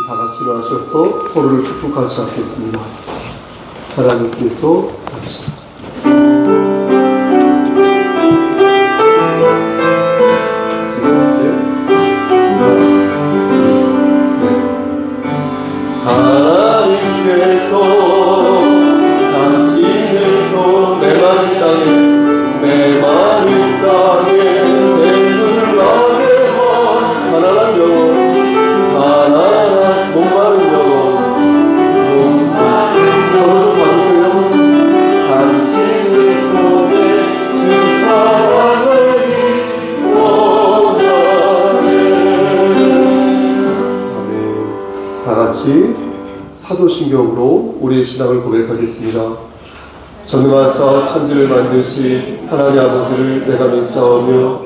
다 같이 일어나셔서 서로를 축복하지 않겠습니다. 하나님께서 같이 하나님께서 당신을 또 메마른 땅에 생물나게만 가난한 영혼 가난한 목마른 영혼 저도 좀 봐주세요. 당신을 통해 주 사랑을 아멘. 다같이 사도신경으로 우리의 신앙을 고백하겠습니다. 전능하사 천지를 만드신 하나님 아버지를 내가 믿사오며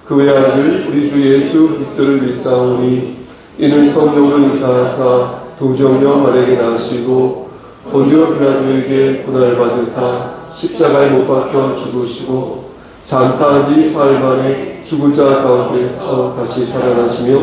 그 외아들 우리 주 예수 그리스도를 믿사오니 이는 성령으로 잉태하사 동정녀 마리아에게 나시고 본디오 빌라도에게 고난을 받으사 십자가에 못 박혀 죽으시고 장사한 지 사흘 만에 죽은 자 가운데서 다시 살아나시며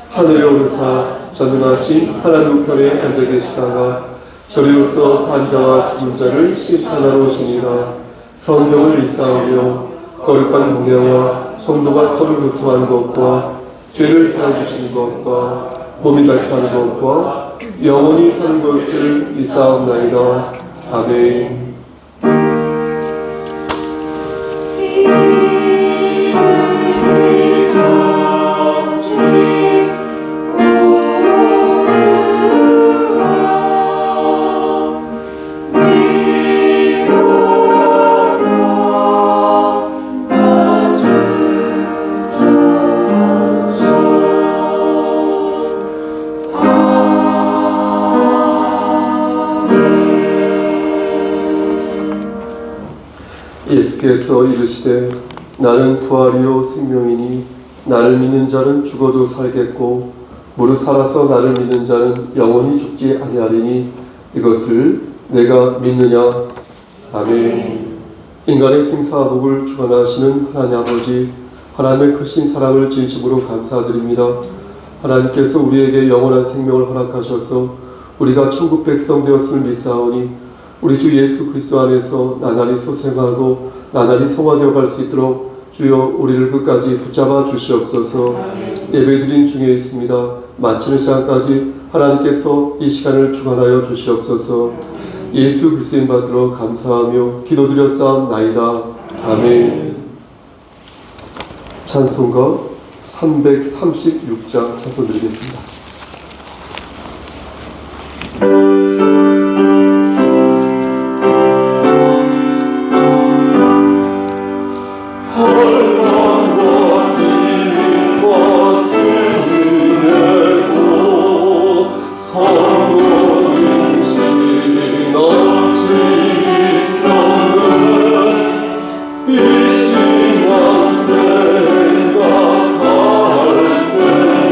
하늘에 오르사 전능하신 하나님 우편에 앉아 계시다가 저리로서 산자와 죽은 자를 심판하러 오시니라. 성령을 믿사오며 거룩한 공예와 성도가 서로 교통하는 것과 죄를 사해주시는 것과 몸이 다시 사는 것과 영원히 사는 것을 믿사옵나이다. 아멘. 예수께서 이르시되 나는 부활이요 생명이니 나를 믿는 자는 죽어도 살겠고 무릇 살아서 나를 믿는 자는 영원히 죽지 아니하리니 이것을 내가 믿느냐. 아멘. 인간의 생사복을 주관하시는 하나님 아버지, 하나님의 크신 사랑을 진심으로 감사드립니다. 하나님께서 우리에게 영원한 생명을 허락하셔서 우리가 천국 백성 되었음을 믿사오니 우리 주 예수 그리스도 안에서 나날이 소생하고 나날이 성화되어 갈 수 있도록 주여 우리를 끝까지 붙잡아 주시옵소서. 예배드린 중에 있습니다. 마치는 시간까지 하나님께서 이 시간을 주관하여 주시옵소서. 예수 그리스도인 받들어 감사하며 기도드렸사옵나이다. 아멘. 찬송가 336장 찬송드리겠습니다. 이 신앙 생각할 때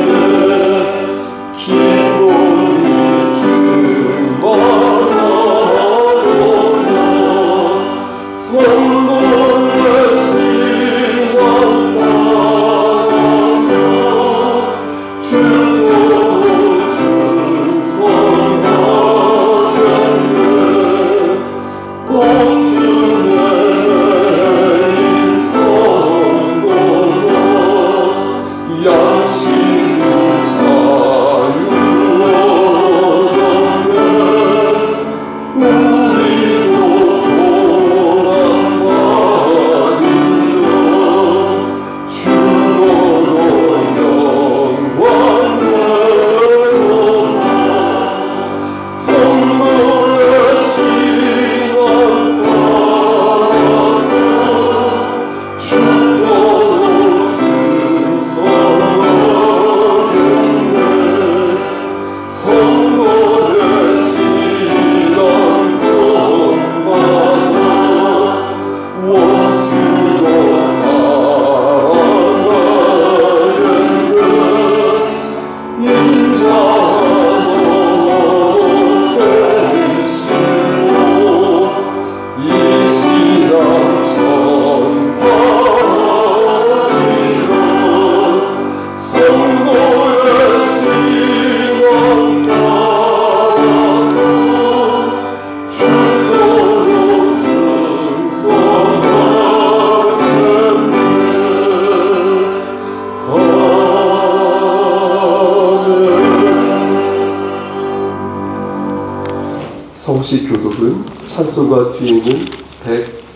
성시 교독은 찬송가 뒤에 있는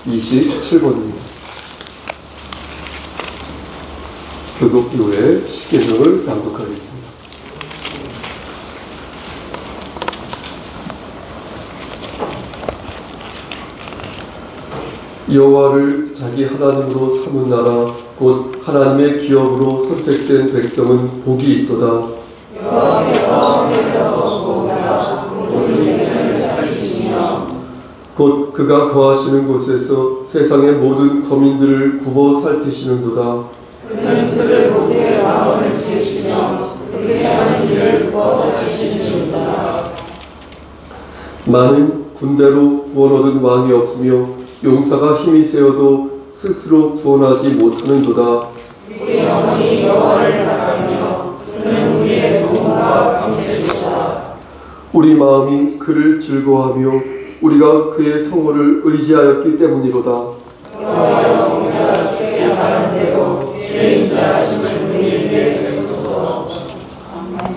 127번입니다. 교독 이후에 십계명을 낭독하겠습니다. 여호와를 자기 하나님으로 삼은 나라 곧 하나님의 기업으로 선택된 백성은 복이 있도다. 곧 그가 거하시는 곳에서 세상의 모든 거민들을 굽어 살피시는도다. 그는 그들 모두의 마음을 지으시며 그들이 하는 일을 굽어 살피시는도다. 많은 군대로 구원 얻은 왕이 없으며 용사가 힘이 세어도 스스로 구원하지 못하는도다. 우리 영혼이 여호와를 바라며 그는 우리의 도움과 방패시다. 우리 마음이 그를 즐거워하며 우리가 그의 성호를 의지하였기 때문이로다. 여호와여 우리가 주의 바른 대로 주의 인자하심을 우리에게 베푸소서.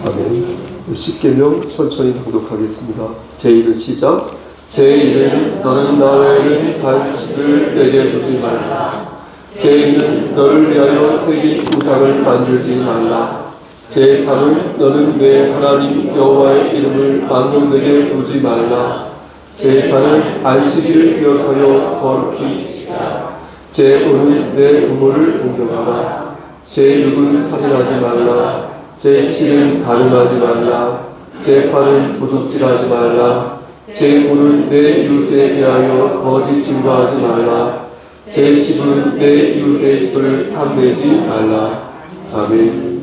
아멘. 십계명 천천히 낭독하겠습니다. 제1은 시작. 제1은 너는 나 외에는 단식을 내게 두지 말라. 제2는 너를 위하여 새긴 우상을 만들지 말라. 제3은 너는 내 하나님 여호와의 이름을 망령되게 두지 말라. 제4는 안식일을 기억하여 거룩히 지키라. 제5는 내 부모를 공경하라. 제6은 살인하지 말라. 제7은 간음하지 말라. 제8은 도둑질하지 말라. 제9는 내 이웃에 대하여 거짓 증거하지 말라. 제10은 내 이웃의 집을 탐내지 말라. 아멘.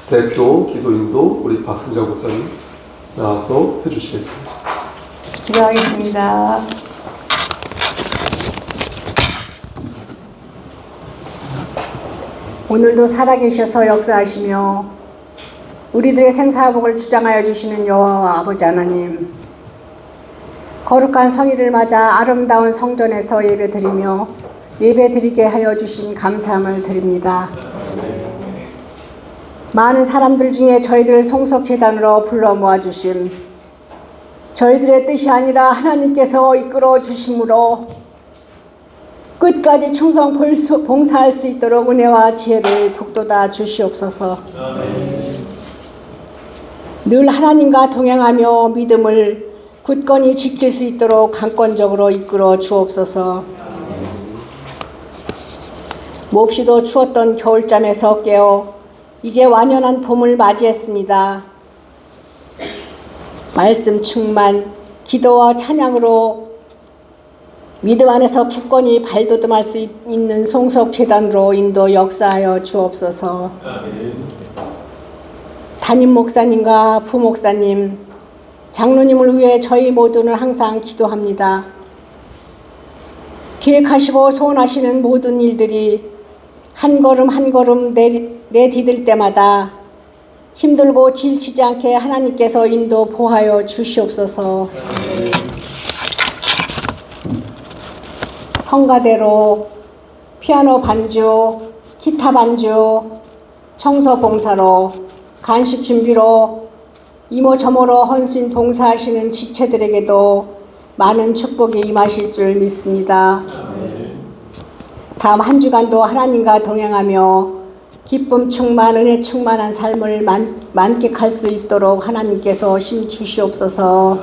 대표 기도인도 우리 박승자 목사님. 나와서 해주시겠습니다. 기도하겠습니다. 오늘도 살아계셔서 역사하시며 우리들의 생사복을 주장하여 주시는 여호와 아버지 하나님, 거룩한 성일을 맞아 아름다운 성전에서 예배드리며 예배드리게 하여 주신 감사함을 드립니다. 많은 사람들 중에 저희들을 송석재단으로 불러 모아주심, 저희들의 뜻이 아니라 하나님께서 이끌어 주심으로 끝까지 충성 봉사할 수 있도록 은혜와 지혜를 북돋아 주시옵소서. 늘 하나님과 동행하며 믿음을 굳건히 지킬 수 있도록 강권적으로 이끌어 주옵소서. 몹시도 추웠던 겨울잠에서 깨어 이제 완연한 봄을 맞이했습니다. 말씀 충만, 기도와 찬양으로 믿음 안에서 굳건히 발돋움할 수 있는 송석재단으로 인도 역사하여 주옵소서. 담임 목사님과 부목사님, 장로님을 위해 저희 모두는 항상 기도합니다. 계획하시고 소원하시는 모든 일들이 한 걸음 한 걸음 내디딜 때마다 힘들고 지치지 않게 하나님께서 인도 보하여 주시옵소서. 성가대로 피아노 반주, 기타 반주, 청소 봉사로, 간식 준비로, 이모저모로 헌신 봉사하시는 지체들에게도 많은 축복이 임하실 줄 믿습니다. 다음 한 주간도 하나님과 동행하며 기쁨 충만, 은혜 충만한 삶을 만끽할 수 있도록 하나님께서 힘 주시옵소서.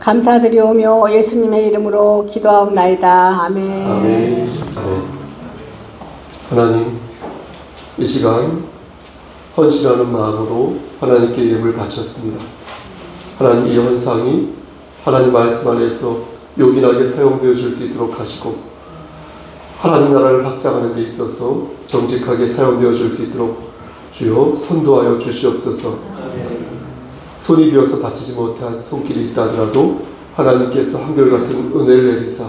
감사드리오며 예수님의 이름으로 기도하옵나이다. 아멘. 아멘. 하나님, 이 시간 헌신하는 마음으로 하나님께 예물 바쳤습니다. 하나님, 이 헌상이 하나님 말씀 안에서 요긴하게 사용되어 줄 수 있도록 하시고 하나님 나라를 확장하는 데 있어서 정직하게 사용되어 줄 수 있도록 주여 선도하여 주시옵소서. 손이 비어서 다치지 못한 손길이 있다 하더라도 하나님께서 한결같은 은혜를 내리사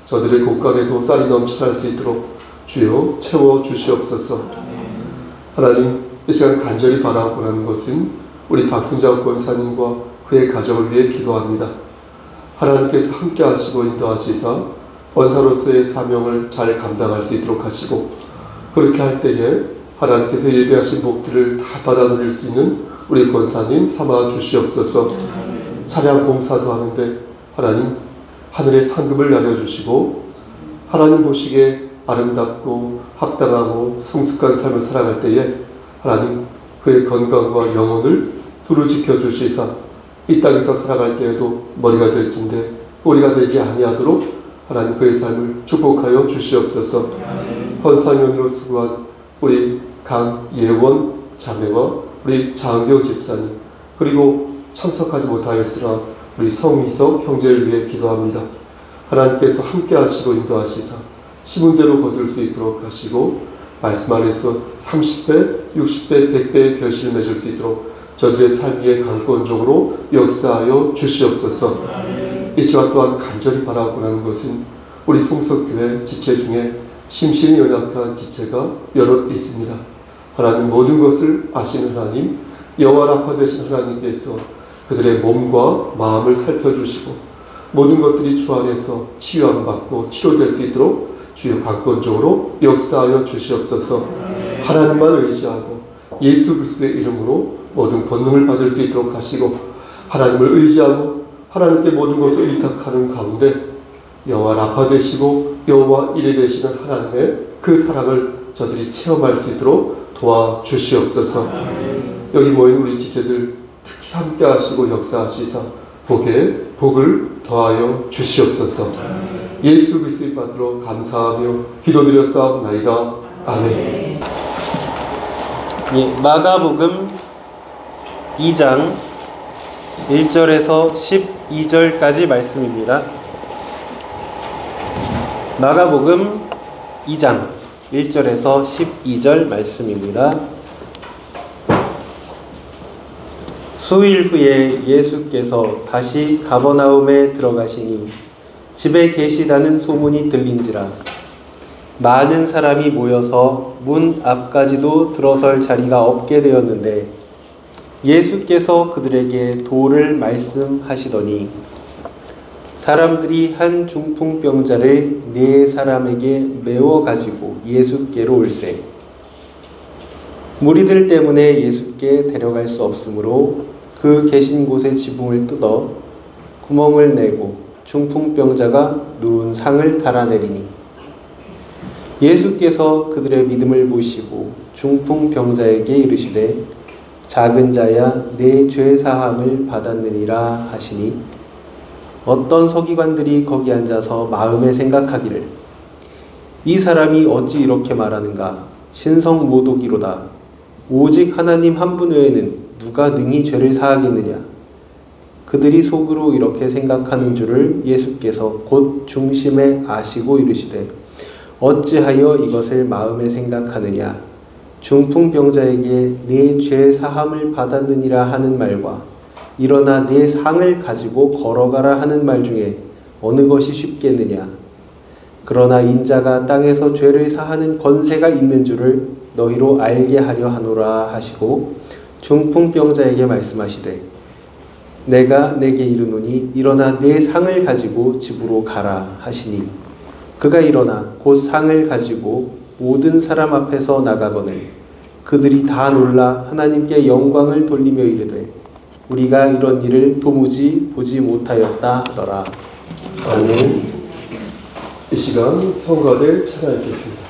저들의 곳간에도 쌀이 넘쳐날 수 있도록 주여 채워 주시옵소서. 하나님, 이 시간 간절히 바라고 하는 것은 우리 박순자 권사님과 그의 가정을 위해 기도합니다. 하나님께서 함께 하시고 인도하시사 권사로서의 사명을 잘 감당할 수 있도록 하시고, 그렇게 할 때에 하나님께서 예배하신 복들을 다 받아 누릴 수 있는 우리 권사님 삼아 주시옵소서. 찬양 봉사도 하는데 하나님 하늘의 상급을 나눠주시고 하나님 보시기에 아름답고 합당하고 성숙한 삶을 살아갈 때에 하나님 그의 건강과 영혼을 두루 지켜주시사 이 땅에서 살아갈 때에도 머리가 될진데 꼬리가 되지 아니하도록 하나님 그의 삶을 축복하여 주시옵소서. 헌상연으로 수고한 우리 강예원 자매와 우리 장교 집사님, 그리고 참석하지 못하였으나 우리 성희석 형제를 위해 기도합니다. 하나님께서 함께 하시고 인도하시사 시문대로 거둘 수 있도록 하시고 말씀 안에서 30배, 60배, 100배의 결실을 맺을 수 있도록 저들의 삶 위에 강권적으로 역사하여 주시옵소서. 이 시간 또한 간절히 바라고 하는 것은 우리 송석교회 지체 중에 심신이 연약한 지체가 여럿 있습니다. 하나님, 모든 것을 아시는 하나님, 여호와 라파 되신 하나님께서 그들의 몸과 마음을 살펴주시고 모든 것들이 주 안에서 치유함받고 치료될 수 있도록 주여 강권적으로 역사하여 주시옵소서. 하나님만 의지하고 예수 그리스도의 이름으로 모든 권능을 받을 수 있도록 하시고 하나님을 의지하고 하나님께 모든 것을 의탁하는 가운데 여호와 라파 되시고 여호와 이레 되시는 하나님의 그 사랑을 저들이 체험할 수 있도록 도와주시옵소서. 여기 모인 우리 지체들 특히 함께 하시고 역사하시사 복에 복을 더하여 주시옵소서. 예수 그리스도의 받들어 감사하며 기도드렸사옵나이다. 아멘. 예, 마가복음 2장 1절에서 12절까지 말씀입니다. 마가복음 2장 1절에서 12절 말씀입니다. 수일 후에 예수께서 다시 가버나움에 들어가시니 집에 계시다는 소문이 들린지라 많은 사람이 모여서 문 앞까지도 들어설 자리가 없게 되었는데 예수께서 그들에게 도를 말씀하시더니 사람들이 한 중풍병자를 4사람에게 메워 가지고 예수께로 올세 무리들 때문에 예수께 데려갈 수 없으므로 그 계신 곳의 지붕을 뜯어 구멍을 내고 중풍병자가 누운 상을 달아내리니 예수께서 그들의 믿음을 보시고 중풍병자에게 이르시되 작은 자야 내 죄 사함을 받았느니라 하시니 어떤 서기관들이 거기 앉아서 마음에 생각하기를 이 사람이 어찌 이렇게 말하는가 신성 모독이로다 오직 하나님 한 분 외에는 누가 능히 죄를 사하겠느냐 그들이 속으로 이렇게 생각하는 줄을 예수께서 곧 중심에 아시고 이르시되 어찌하여 이것을 마음에 생각하느냐 중풍병자에게 네 죄 사함을 받았느니라 하는 말과 일어나 네 상을 가지고 걸어가라 하는 말 중에 어느 것이 쉽겠느냐 그러나 인자가 땅에서 죄를 사하는 권세가 있는 줄을 너희로 알게 하려 하노라 하시고 중풍병자에게 말씀하시되 내가 내게 이르노니 일어나 네 상을 가지고 집으로 가라 하시니 그가 일어나 곧 상을 가지고 모든 사람 앞에서 나가거늘 그들이 다 놀라 하나님께 영광을 돌리며 이르되 우리가 이런 일을 도무지 보지 못하였다 하더라. 아멘. 이 시간 성가대 찬양하겠습니다.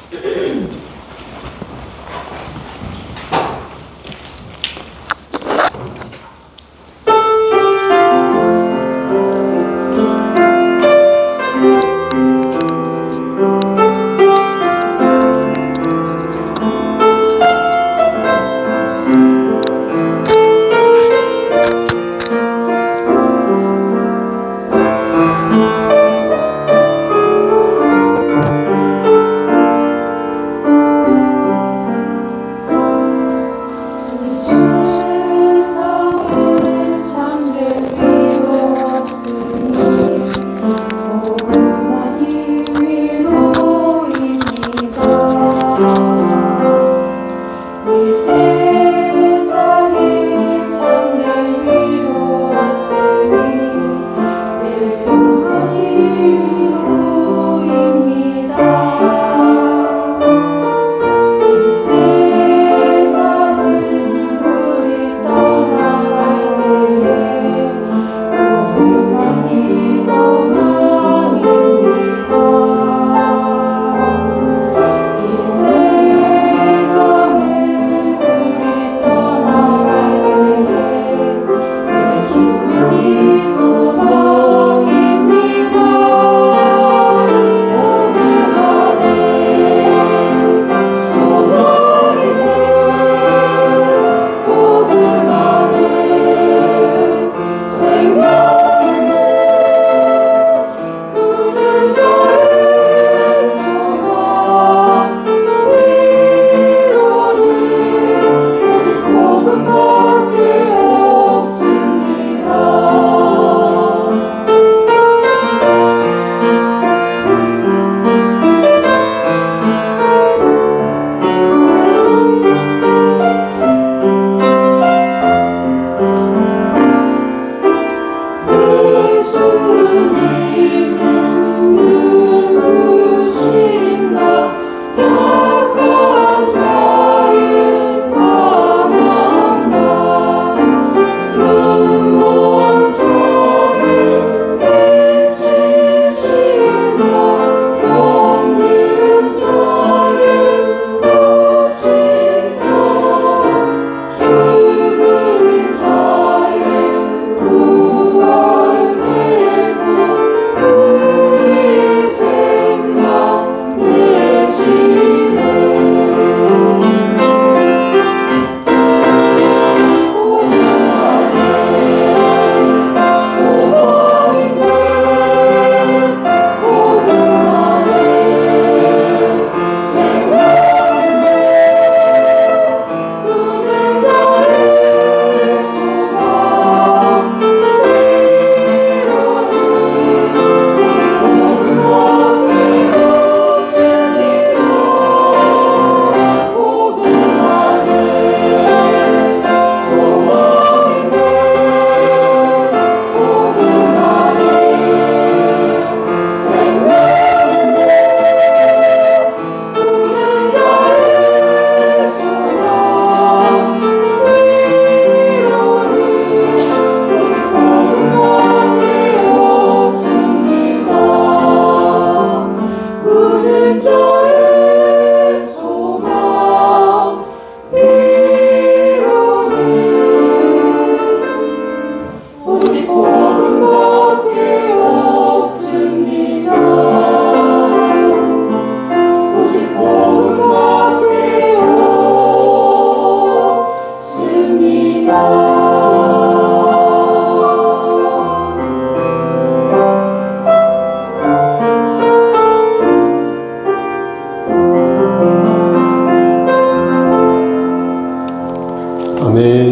아멘.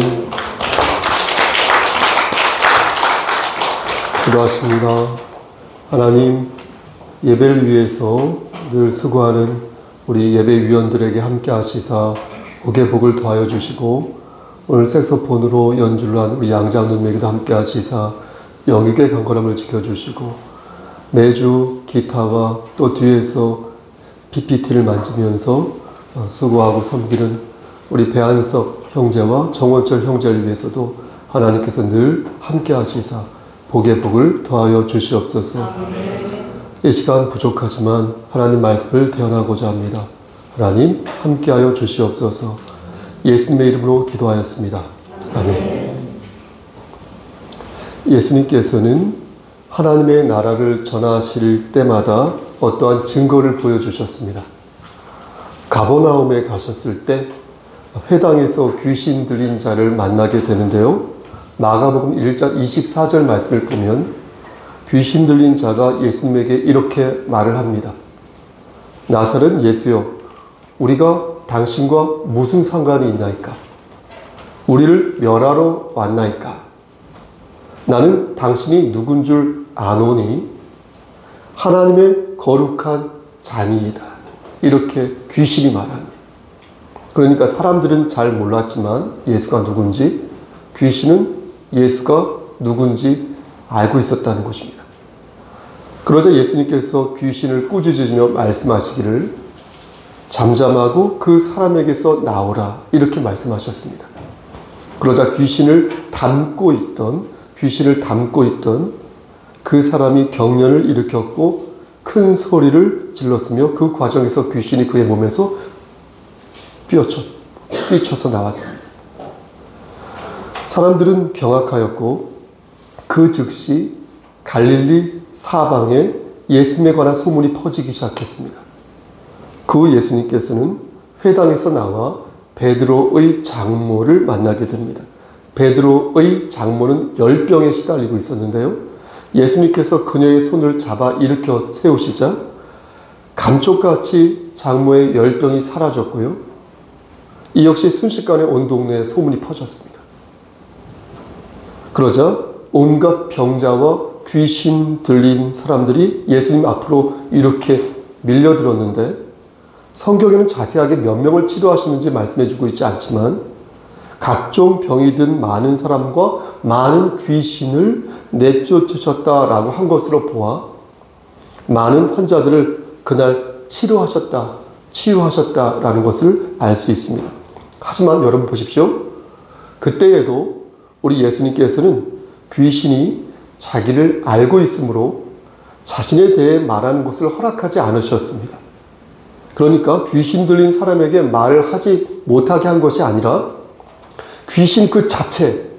기도하십니다. 하나님, 예배를 위해서 늘 수고하는 우리 예배위원들에게 함께 하시사 복의 복을 더하여 주시고, 오늘 색소폰으로 연주를 한 우리 양장님에게도 함께 하시사 영육의 강건함을 지켜주시고, 매주 기타와 또 뒤에서 PPT를 만지면서 수고하고 섬기는 우리 배한석 형제와 정원철 형제를 위해서도 하나님께서 늘 함께 하시사 복의 복을 더하여 주시옵소서. 이 시간 부족하지만 하나님 말씀을 대언하고자 합니다. 하나님 함께하여 주시옵소서. 예수님의 이름으로 기도하였습니다. 아멘. 예수님께서는 하나님의 나라를 전하실 때마다 어떠한 증거를 보여주셨습니다. 가버나움에 가셨을 때 회당에서 귀신 들린 자를 만나게 되는데요. 마가복음 1장 24절 말씀을 보면 귀신 들린 자가 예수님에게 이렇게 말을 합니다. 나사렛 예수여, 우리가 당신과 무슨 상관이 있나이까? 우리를 멸하러 왔나이까? 나는 당신이 누군 줄 아노니 하나님의 거룩한 자니이다. 이렇게 귀신이 말합니다. 그러니까 사람들은 잘 몰랐지만 예수가 누군지, 귀신은 예수가 누군지 알고 있었다는 것입니다. 그러자 예수님께서 귀신을 꾸짖으며 말씀하시기를 잠잠하고 그 사람에게서 나오라 이렇게 말씀하셨습니다. 그러자 귀신을 담고 있던 그 사람이 경련을 일으켰고 큰 소리를 질렀으며 그 과정에서 귀신이 그의 몸에서 뛰쳐서 나왔습니다. 사람들은 경악하였고 그 즉시 갈릴리 사방에 예수님에 관한 소문이 퍼지기 시작했습니다. 그 후 예수님께서는 회당에서 나와 베드로의 장모를 만나게 됩니다. 베드로의 장모는 열병에 시달리고 있었는데요. 예수님께서 그녀의 손을 잡아 일으켜 세우시자 감쪽같이 장모의 열병이 사라졌고요. 이 역시 순식간에 온 동네에 소문이 퍼졌습니다. 그러자 온갖 병자와 귀신 들린 사람들이 예수님 앞으로 이렇게 밀려들었는데 성경에는 자세하게 몇 명을 치료하셨는지 말씀해주고 있지 않지만 각종 병이 든 많은 사람과 많은 귀신을 내쫓으셨다라고 한 것으로 보아 많은 환자들을 그날 치유하셨다라는 것을 알 수 있습니다. 하지만 여러분 보십시오. 그때에도 우리 예수님께서는 귀신이 자기를 알고 있으므로 자신에 대해 말하는 것을 허락하지 않으셨습니다. 그러니까 귀신 들린 사람에게 말을 하지 못하게 한 것이 아니라 귀신 그 자체,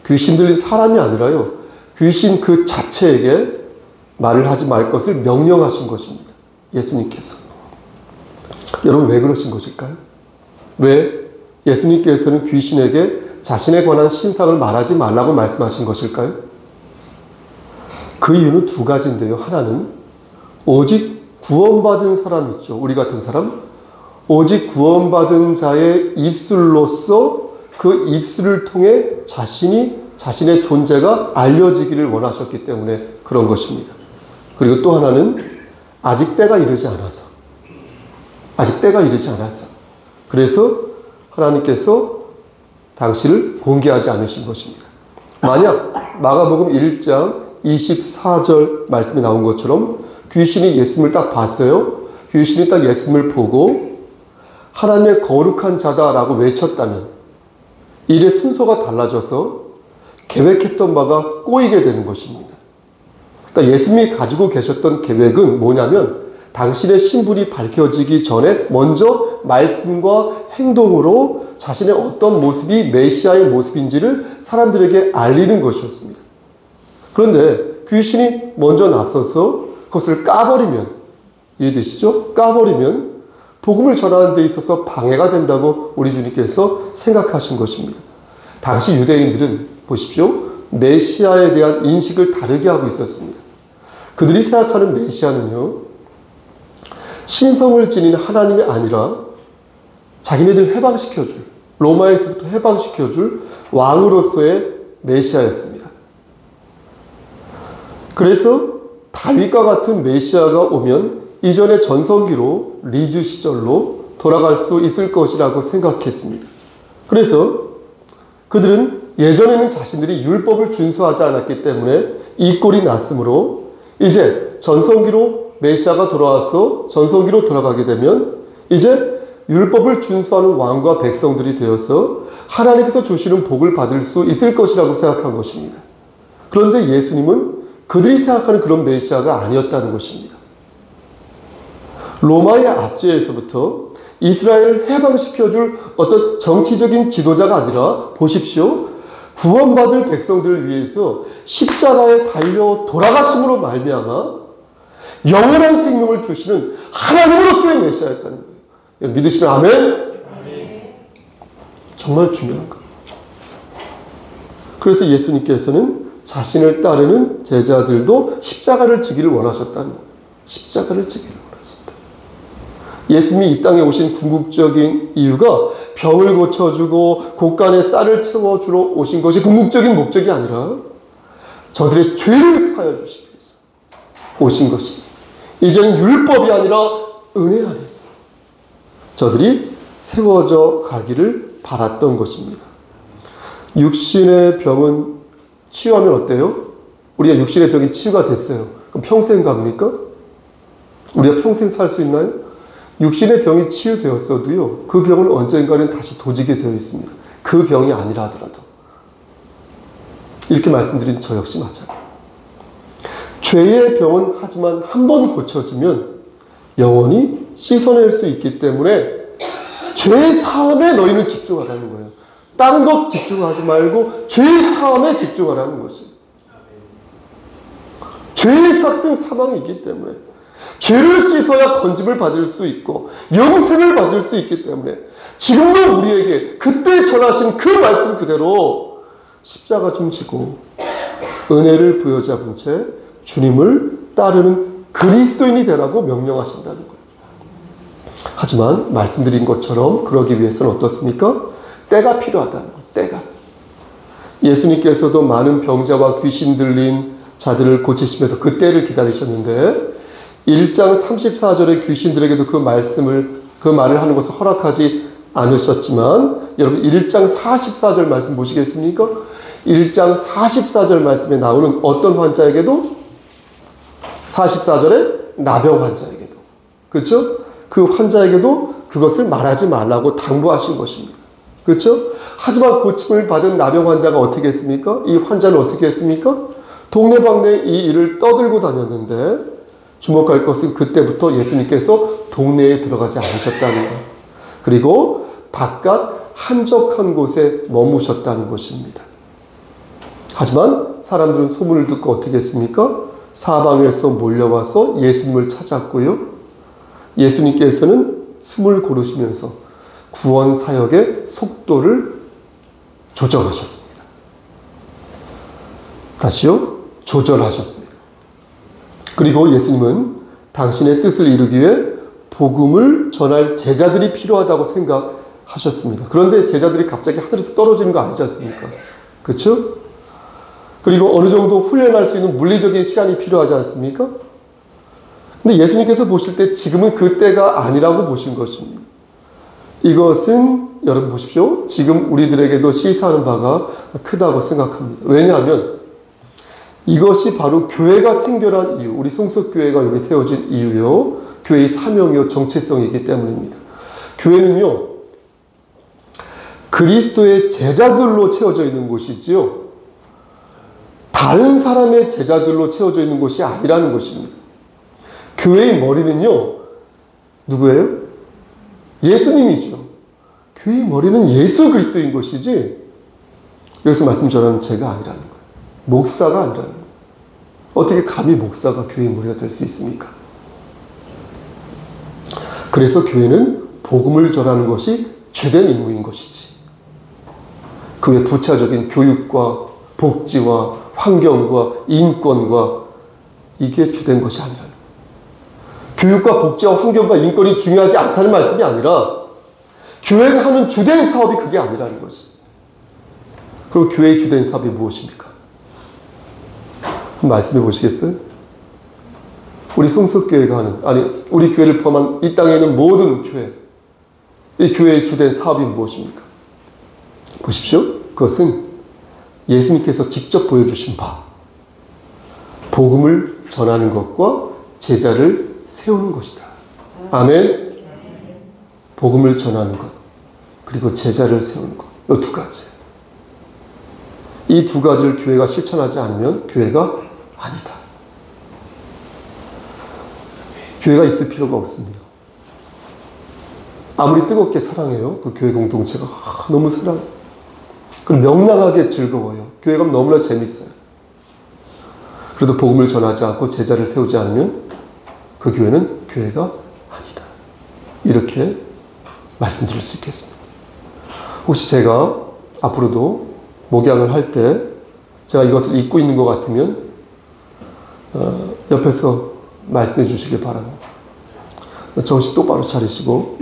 귀신 들린 사람이 아니라요, 귀신 그 자체에게 말을 하지 말 것을 명령하신 것입니다. 예수님께서. 여러분 왜 그러신 것일까요? 왜 예수님께서는 귀신에게 자신에 관한 신상을 말하지 말라고 말씀하신 것일까요? 그 이유는 두 가지인데요. 하나는 오직 구원받은 사람 있죠. 우리 같은 사람. 오직 구원받은 자의 입술로서 그 입술을 통해 자신의 존재가 알려지기를 원하셨기 때문에 그런 것입니다. 그리고 또 하나는 아직 때가 이르지 않아서. 그래서 하나님께서 당신을 공개하지 않으신 것입니다. 만약 마가복음 1장 24절 말씀이 나온 것처럼 귀신이 예수님을 딱 봤어요. 귀신이 딱 예수님을 보고 하나님의 거룩한 자다라고 외쳤다면 일의 순서가 달라져서 계획했던 바가 꼬이게 되는 것입니다. 그러니까 예수님이 가지고 계셨던 계획은 뭐냐면 당신의 신분이 밝혀지기 전에 먼저 말씀과 행동으로 자신의 어떤 모습이 메시아의 모습인지를 사람들에게 알리는 것이었습니다. 그런데 귀신이 먼저 나서서 그것을 까버리면, 이해되시죠? 까버리면 복음을 전하는 데 있어서 방해가 된다고 우리 주님께서 생각하신 것입니다. 당시 유대인들은 보십시오. 메시아에 대한 인식을 다르게 하고 있었습니다. 그들이 생각하는 메시아는요, 신성을 지닌 하나님이 아니라 자기네들 해방시켜줄, 로마에서부터 해방시켜줄 왕으로서의 메시아였습니다. 그래서 다윗과 같은 메시아가 오면 이전의 전성기로 리즈 시절로 돌아갈 수 있을 것이라고 생각했습니다. 그래서 그들은 예전에는 자신들이 율법을 준수하지 않았기 때문에 이 꼴이 났으므로 이제 전성기로 메시아가 돌아와서 전성기로 돌아가게 되면 이제 율법을 준수하는 왕과 백성들이 되어서 하나님께서 주시는 복을 받을 수 있을 것이라고 생각한 것입니다. 그런데 예수님은 그들이 생각하는 그런 메시아가 아니었다는 것입니다. 로마의 압제에서부터 이스라엘을 해방시켜줄 어떤 정치적인 지도자가 아니라 보십시오. 구원받을 백성들을 위해서 십자가에 달려 돌아가심으로 말미암아 영원한 생명을 주시는 하나님으로서의 메시아였다는 거예요. 믿으시면 아멘? 정말 중요한 거예요. 그래서 예수님께서는 자신을 따르는 제자들도 십자가를 지기를 원하셨다는 거예요. 십자가를 지기를 원하셨다. 예수님이 이 땅에 오신 궁극적인 이유가 병을 고쳐주고 곳간에 쌀을 채워주러 오신 것이 궁극적인 목적이 아니라 저들의 죄를 사하여 주시기 위해서 오신 것이 이제는 율법이 아니라 은혜 안에서 저들이 세워져 가기를 바랐던 것입니다. 육신의 병은 치유하면 어때요? 우리가 육신의 병이 치유가 됐어요. 그럼 평생 갑니까? 우리가 평생 살 수 있나요? 육신의 병이 치유되었어도요, 그 병은 언젠가는 다시 도지게 되어 있습니다. 그 병이 아니라 하더라도. 이렇게 말씀드린 저 역시 맞아요. 죄의 병은 하지만 한 번 고쳐지면 영원히 씻어낼 수 있기 때문에 죄 사함에 너희는 집중하라는 거예요. 다른 것 집중하지 말고 죄 사함에 집중하라는 것이에요. 죄의 삭은 사망이기 때문에 죄를 씻어야 건짐을 받을 수 있고 영생을 받을 수 있기 때문에 지금도 우리에게 그때 전하신 그 말씀 그대로 십자가 좀 지고 은혜를 부여잡은 채 주님을 따르는 그리스도인이 되라고 명령하신다는 거예요. 하지만 말씀드린 것처럼 그러기 위해서는 어떻습니까? 때가 필요하다는 거예요. 때가. 예수님께서도 많은 병자와 귀신 들린 자들을 고치시면서 그 때를 기다리셨는데 1장 34절의 귀신들에게도 그 말을 하는 것을 허락하지 않으셨지만 여러분 1장 44절 말씀 보시겠습니까? 1장 44절 말씀에 나오는 어떤 환자에게도 44절에 나병 환자에게도 그렇죠? 그 환자에게도 그것을 말하지 말라고 당부하신 것입니다. 그렇죠? 하지만 고침을 받은 나병 환자가 어떻게 했습니까? 이 환자는 어떻게 했습니까? 동네방네 이 일을 떠들고 다녔는데 주목할 것은 그때부터 예수님께서 동네에 들어가지 않으셨다는 것. 그리고 바깥 한적한 곳에 머무셨다는 것입니다. 하지만 사람들은 소문을 듣고 어떻게 했습니까? 사방에서 몰려와서 예수님을 찾았고요. 예수님께서는 숨을 고르시면서 구원 사역의 속도를 조절하셨습니다. 다시요. 조절하셨습니다. 그리고 예수님은 당신의 뜻을 이루기 위해 복음을 전할 제자들이 필요하다고 생각하셨습니다. 그런데 제자들이 갑자기 하늘에서 떨어지는 거 아니지 않습니까? 그렇죠? 그리고 어느 정도 훈련할 수 있는 물리적인 시간이 필요하지 않습니까? 근데 예수님께서 보실 때 지금은 그 때가 아니라고 보신 것입니다. 이것은 여러분 보십시오. 지금 우리들에게도 시사하는 바가 크다고 생각합니다. 왜냐하면 이것이 바로 교회가 생겨난 이유, 우리 송석교회가 여기 세워진 이유요. 교회의 사명이요, 정체성이기 때문입니다. 교회는요, 그리스도의 제자들로 채워져 있는 곳이지요. 다른 사람의 제자들로 채워져 있는 곳이 아니라는 것입니다. 교회의 머리는요, 누구예요? 예수님이죠. 교회의 머리는 예수 그리스도인 것이지, 여기서 말씀 전하는 제가 아니라는 거예요. 목사가 아니라는 거예요. 어떻게 감히 목사가 교회의 머리가 될 수 있습니까? 그래서 교회는 복음을 전하는 것이 주된 임무인 것이지. 그 외 부차적인 교육과 복지와 환경과 인권과 이게 주된 것이 아니라는 거예요. 교육과 복지와 환경과 인권이 중요하지 않다는 말씀이 아니라 교회가 하는 주된 사업이 그게 아니라는 것이. 그럼 교회의 주된 사업이 무엇입니까? 한번 말씀해 보시겠어요? 우리 성석교회가 하는, 아니 우리 교회를 포함한 이 땅에 있는 모든 교회, 이 교회의 주된 사업이 무엇입니까? 보십시오. 그것은 예수님께서 직접 보여주신 바, 복음을 전하는 것과 제자를 세우는 것이다. 아멘. 복음을 전하는 것, 그리고 제자를 세우는 것, 이 두 가지. 이 두 가지를 교회가 실천하지 않으면 교회가 아니다. 교회가 있을 필요가 없습니다. 아무리 뜨겁게 사랑해요, 그 교회 공동체가 너무 사랑해요. 그리고 명랑하게 즐거워요. 교회 가면 너무나 재밌어요. 그래도 복음을 전하지 않고 제자를 세우지 않으면 그 교회는 교회가 아니다. 이렇게 말씀드릴 수 있겠습니다. 혹시 제가 앞으로도 목양을 할 때 제가 이것을 잊고 있는 것 같으면 옆에서 말씀해 주시길 바랍니다. 정신 똑바로 차리시고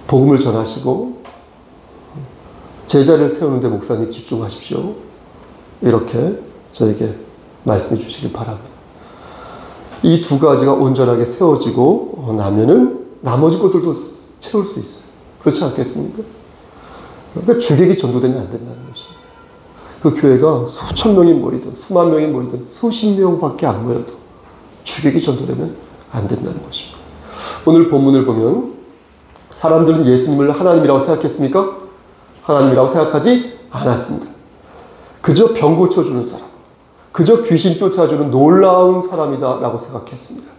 복음을 전하시고 제자를 세우는데 목사님 집중하십시오. 이렇게 저에게 말씀해 주시길 바랍니다. 이 두 가지가 온전하게 세워지고 나면은 나머지 것들도 채울 수 있어요. 그렇지 않겠습니까? 그러니까 주객이 전도되면 안 된다는 것입니다. 그 교회가 수천 명이 모이든 수만 명이 모이든 수십 명밖에 안 모여도 주객이 전도되면 안 된다는 것입니다. 오늘 본문을 보면 사람들은 예수님을 하나님이라고 생각했습니까? 하나님이라고 생각하지 않았습니다. 그저 병 고쳐주는 사람, 그저 귀신 쫓아주는 놀라운 사람이다 라고 생각했습니다.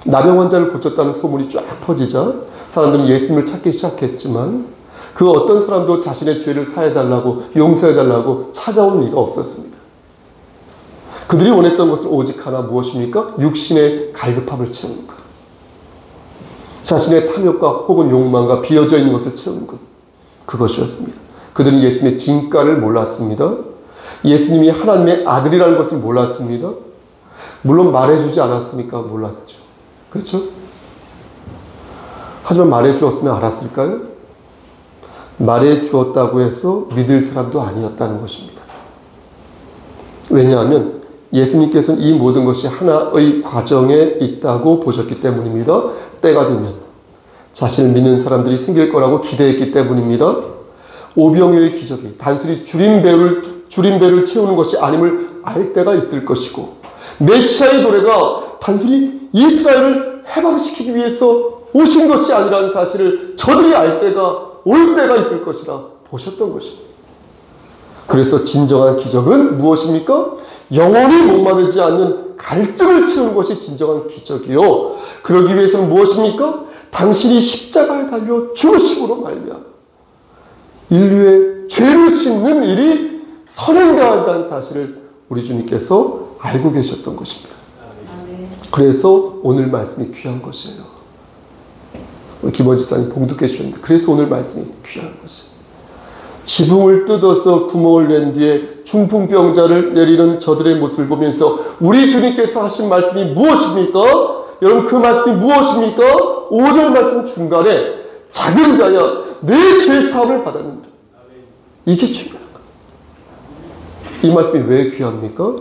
나병 환자를 고쳤다는 소문이 쫙 퍼지자 사람들은 예수님을 찾기 시작했지만 그 어떤 사람도 자신의 죄를 사해달라고 용서해달라고 찾아온 이가 없었습니다. 그들이 원했던 것은 오직 하나, 무엇입니까? 육신의 갈급함을 채우는 것. 자신의 탐욕과 혹은 욕망과 비어져 있는 것을 채우는 것. 그것이었습니다. 그들은 예수님의 진가를 몰랐습니다. 예수님이 하나님의 아들이라는 것을 몰랐습니다. 물론 말해주지 않았으니까 몰랐죠. 그렇죠? 하지만 말해주었으면 알았을까요? 말해주었다고 해서 믿을 사람도 아니었다는 것입니다. 왜냐하면 예수님께서는 이 모든 것이 하나의 과정에 있다고 보셨기 때문입니다. 때가 되면 자신을 믿는 사람들이 생길 거라고 기대했기 때문입니다. 오병이어의 기적이 단순히 줄임배를 채우는 것이 아님을 알 때가 있을 것이고, 메시아의 도래가 단순히 이스라엘을 해방시키기 위해서 오신 것이 아니라는 사실을 저들이 알 때가 올 때가 있을 것이라 보셨던 것입니다. 그래서 진정한 기적은 무엇입니까? 영원히 목마르지 않는 갈증을 채우는 것이 진정한 기적이요. 그러기 위해서는 무엇입니까? 당신이 십자가에 달려 죽으심으로 말미암아 인류의 죄를 씻는 일이 선행되어야 사실을 우리 주님께서 알고 계셨던 것입니다. 그래서 오늘 말씀이 귀한 것이에요. 우리 김원 집사님 봉독해 주셨는데 그래서 오늘 말씀이 귀한 것이에요. 지붕을 뜯어서 구멍을 낸 뒤에 중풍병자를 내리는 저들의 모습을 보면서 우리 주님께서 하신 말씀이 무엇입니까? 여러분 그 말씀이 무엇입니까? 5절 말씀 중간에 작은 자야 내 죄 사함을 받았는다. 이게 중요한 거예요. 이 말씀이 왜 귀합니까?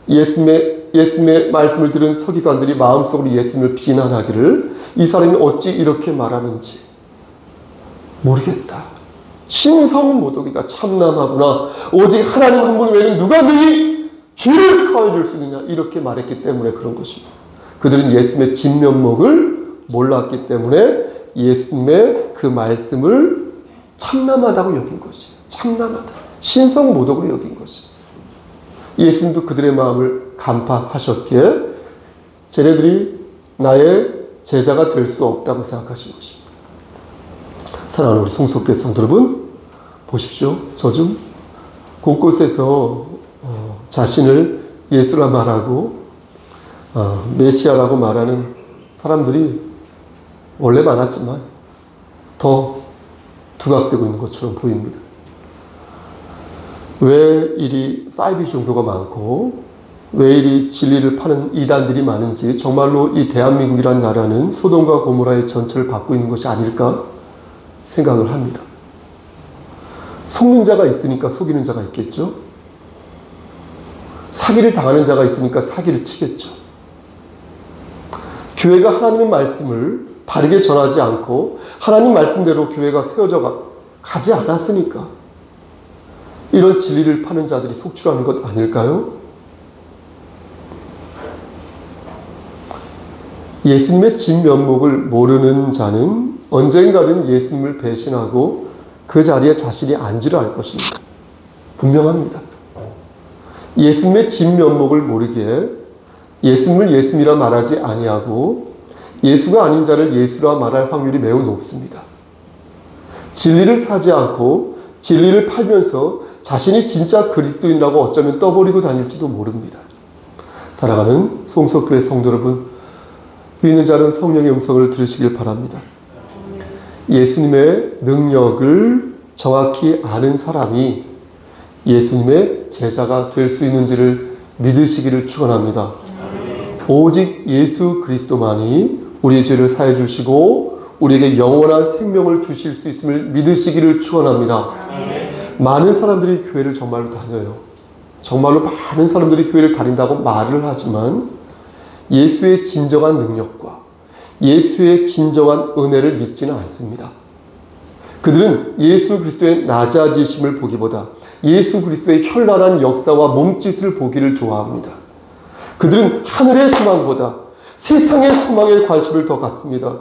예수님의 말씀을 들은 서기관들이 마음속으로 예수님을 비난하기를 이 사람이 어찌 이렇게 말하는지 모르겠다. 신성모독이다. 참남하구나. 오직 하나님 한 분 외에는 누가 너희 죄를 사해줄 수 있느냐. 이렇게 말했기 때문에 그런 것입니다. 그들은 예수님의 진면목을 몰랐기 때문에 예수님의 그 말씀을 참남하다고 여긴 것이에요. 참남하다. 신성모독으로 여긴 것이에요. 예수님도 그들의 마음을 간파하셨기에 쟤네들이 나의 제자가 될 수 없다고 생각하신 것입니다. 사랑하는 우리 성속교회 성도 여러분, 보십시오. 저 좀 곳곳에서 자신을 예수라 말하고 메시아라고 말하는 사람들이 원래 많았지만 더 두각되고 있는 것처럼 보입니다. 왜 이리 사이비 종교가 많고 왜 이리 진리를 파는 이단들이 많은지, 정말로 이 대한민국이란 나라는 소돔과 고모라의 전철을 받고 있는 것이 아닐까 생각을 합니다. 속는 자가 있으니까 속이는 자가 있겠죠. 사기를 당하는 자가 있으니까 사기를 치겠죠. 교회가 하나님의 말씀을 바르게 전하지 않고 하나님 말씀대로 교회가 세워져 가지 않았으니까 이런 진리를 파는 자들이 속출하는 것 아닐까요? 예수님의 진면목을 모르는 자는 언젠가는 예수님을 배신하고 그 자리에 자신이 앉으려 할 것입니다. 분명합니다. 예수님의 진면목을 모르기에 예수님을 예수님이라 말하지 아니하고 예수가 아닌 자를 예수라 말할 확률이 매우 높습니다. 진리를 사지 않고 진리를 팔면서 자신이 진짜 그리스도인이라고 어쩌면 떠버리고 다닐지도 모릅니다. 사랑하는 송석교회 성도 여러분, 귀 있는 자는 성령의 음성을 들으시길 바랍니다. 예수님의 능력을 정확히 아는 사람이 예수님의 제자가 될 수 있는지를 믿으시기를 축원합니다. 오직 예수 그리스도만이 우리의 죄를 사해 주시고 우리에게 영원한 생명을 주실 수 있음을 믿으시기를 축원합니다. 많은 사람들이 교회를 정말로 다녀요. 정말로 많은 사람들이 교회를 다닌다고 말을 하지만 예수의 진정한 능력과 예수의 진정한 은혜를 믿지는 않습니다. 그들은 예수 그리스도의 낮아지심을 보기보다 예수 그리스도의 현란한 역사와 몸짓을 보기를 좋아합니다. 그들은 하늘의 소망보다 세상의 소망에 관심을 더 갖습니다.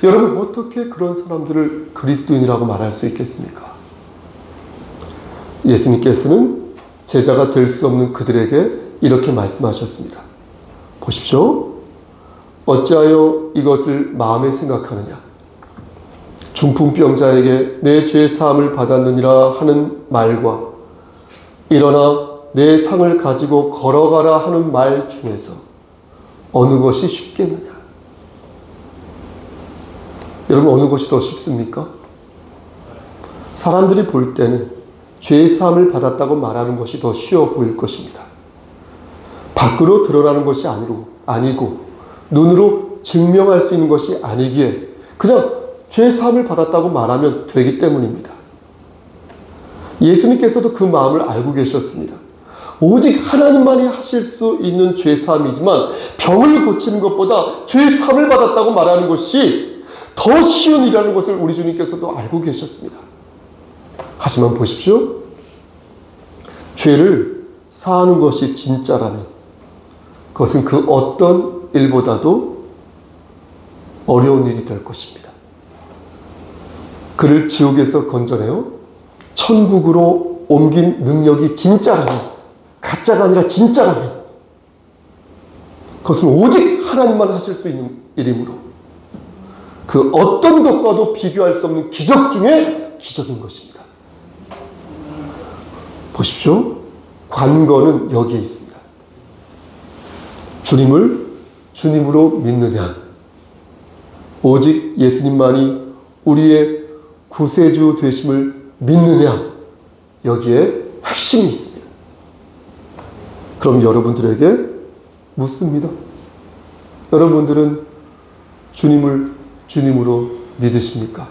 여러분, 어떻게 그런 사람들을 그리스도인이라고 말할 수 있겠습니까? 예수님께서는 제자가 될 수 없는 그들에게 이렇게 말씀하셨습니다. 보십시오. 어찌하여 이것을 마음에 생각하느냐? 중풍병자에게 내 죄 사함을 받았느니라 하는 말과 일어나 내 상을 가지고 걸어가라 하는 말 중에서 어느 것이 쉽겠느냐? 여러분, 어느 것이 더 쉽습니까? 사람들이 볼 때는 죄 사함을 받았다고 말하는 것이 더 쉬워 보일 것입니다. 밖으로 드러나는 것이 아니고 눈으로 증명할 수 있는 것이 아니기에 그냥 죄 사함을 받았다고 말하면 되기 때문입니다. 예수님께서도 그 마음을 알고 계셨습니다. 오직 하나님만이 하실 수 있는 죄 사함이지만 병을 고치는 것보다 죄 사함을 받았다고 말하는 것이 더 쉬운 일이라는 것을 우리 주님께서도 알고 계셨습니다. 하지만 보십시오. 죄를 사하는 것이 진짜라면 그것은 그 어떤 일보다도 어려운 일이 될 것입니다. 그를 지옥에서 건져내어 천국으로 옮긴 능력이 진짜라면, 가짜가 아니라 진짜라면 그것은 오직 하나님만 하실 수 있는 일이므로 그 어떤 것과도 비교할 수 없는 기적 중에 기적인 것입니다. 보십시오. 관건은 여기에 있습니다. 주님을 주님으로 믿느냐, 오직 예수님만이 우리의 구세주 되심을 믿느냐, 여기에 핵심이 있습니다. 그럼 여러분들에게 묻습니다. 여러분들은 주님을 주님으로 믿으십니까?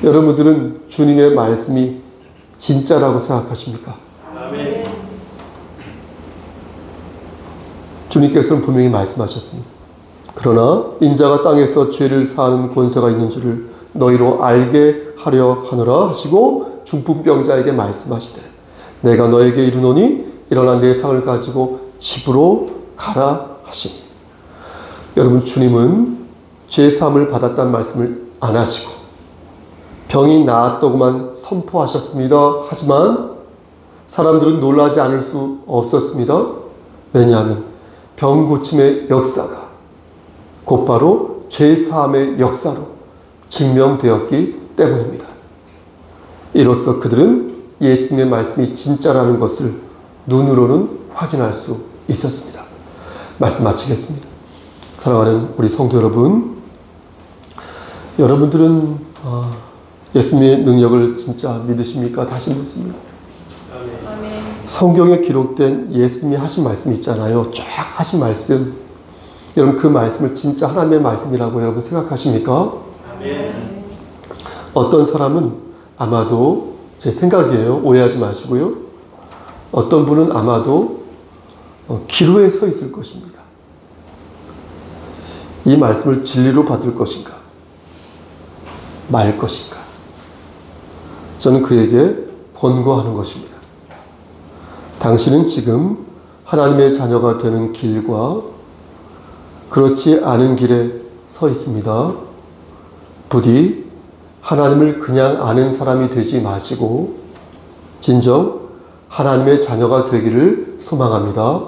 여러분들은 주님의 말씀이 진짜라고 생각하십니까? 주님께서는 분명히 말씀하셨습니다. 그러나 인자가 땅에서 죄를 사하는 권세가 있는 줄을 너희로 알게 하려 하노라 하시고 중풍병자에게 말씀하시되 내가 너에게 이르노니 일어나 내 상을 가지고 집으로 가라 하시니. 여러분, 주님은 죄 사함을 받았다는 말씀을 안 하시고 병이 나았더구만 선포하셨습니다. 하지만 사람들은 놀라지 않을 수 없었습니다. 왜냐하면 병 고침의 역사가 곧바로 죄 사함의 역사로 증명되었기 때문입니다. 이로써 그들은 예수님의 말씀이 진짜라는 것을 눈으로는 확인할 수 있었습니다. 말씀 마치겠습니다. 사랑하는 우리 성도 여러분, 여러분들은 예수님의 능력을 진짜 믿으십니까? 다시 묻습니다. 성경에 기록된 예수님이 하신 말씀 있잖아요. 쫙 하신 말씀. 여러분, 그 말씀을 진짜 하나님의 말씀이라고 여러분 생각하십니까? 어떤 사람은 아마도 제 생각이에요. 오해하지 마시고요. 어떤 분은 아마도 기로에 서 있을 것입니다. 이 말씀을 진리로 받을 것인가? 말 것인가? 저는 그에게 권고하는 것입니다. 당신은 지금 하나님의 자녀가 되는 길과 그렇지 않은 길에 서 있습니다. 부디 하나님을 그냥 아는 사람이 되지 마시고 진정 하나님의 자녀가 되기를 소망합니다.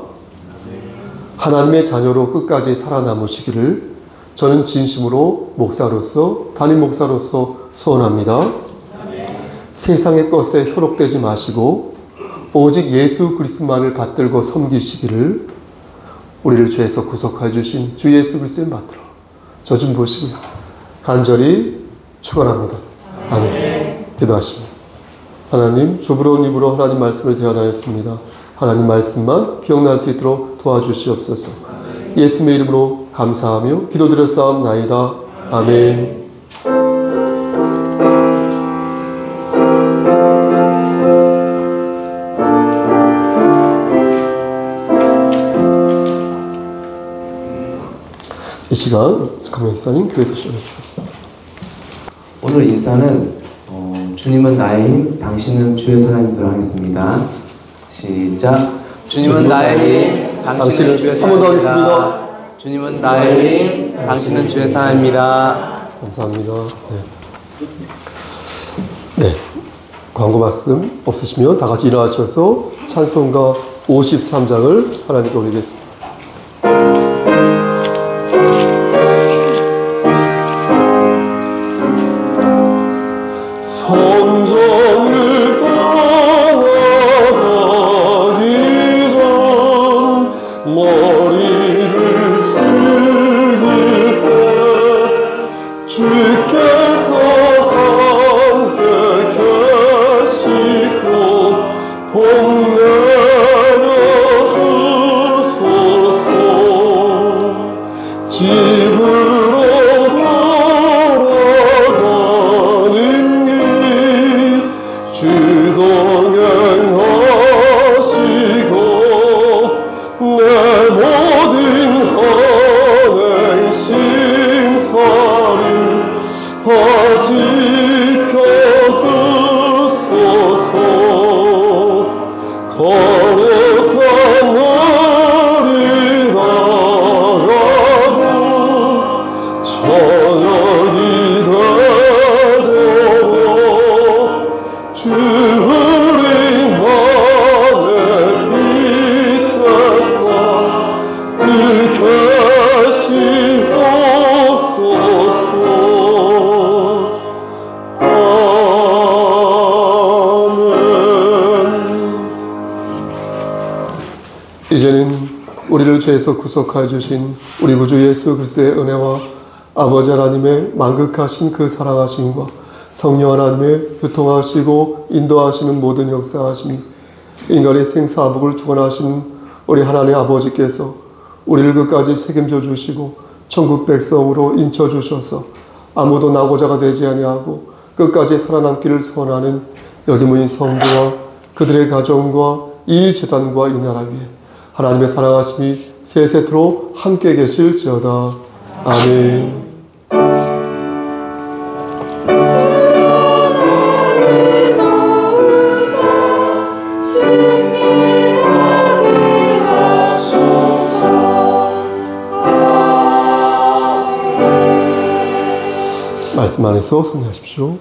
하나님의 자녀로 끝까지 살아남으시기를 저는 진심으로 목사로서, 담임 목사로서 소원합니다. 세상의 것에 현혹되지 마시고 오직 예수 그리스도만을 받들고 섬기시기를 우리를 죄에서 구속해 주신 주 예수 그리스도의 받들어 저 좀 보시고요. 간절히 축원합니다. 아멘. 기도하십니다. 하나님, 좁은 입으로 하나님 말씀을 대언하였습니다. 하나님 말씀만 기억날 수 있도록 도와주시옵소서. 예수님의 이름으로 감사하며 기도드렸사옵나이다. 아멘. 이 시간 강명사님 교회에서 시작해 주겠습니다. 오늘 인사는 주님은 나의 힘, 당신은 주의 사람이도록 하겠습니다. 시작. 주님은 나의 힘, 당신은 주의 한 번 더 사람입니다. 하겠습니다. 주님은 나의 힘, 당신은 주의 사람입니다. 감사합니다. 네. 광고 말씀 없으시면 다 같이 일어나셔서 찬송가 53장을 하나님께 올리겠습니다. 성정을 떠나기 전 머리를 숙일 때 주께서 함께 계시고 복 내려 주소서. 집으로 돌아가는 길 주동행하시고 내 모든 헌행 심사를 다 지켜주소서. 거룩한 날이 다가고 저녁이 되도록 주 우리 맘에 빛대사 늘 계시옵소서. 이제는 우리를 죄에서 구속하여 주신 우리 구주 예수 그리스도의 은혜와 아버지 하나님의 만극하신 그 사랑하심과 성령 하나님의 교통하시고 인도하시는 모든 역사하심이 인간의 생사복을 주관하시는 우리 하나님의 아버지께서 우리를 끝까지 책임져 주시고 천국 백성으로 인쳐 주셔서 아무도 낙오자가 되지 아니하고 끝까지 살아남기를 소원하는 여기 모인 성도와 그들의 가정과 이 재단과 이 나라 위에 하나님의 사랑하심이 세세토록 함께 계실지어다. 아멘. 말씀 안에서 승리하십시오.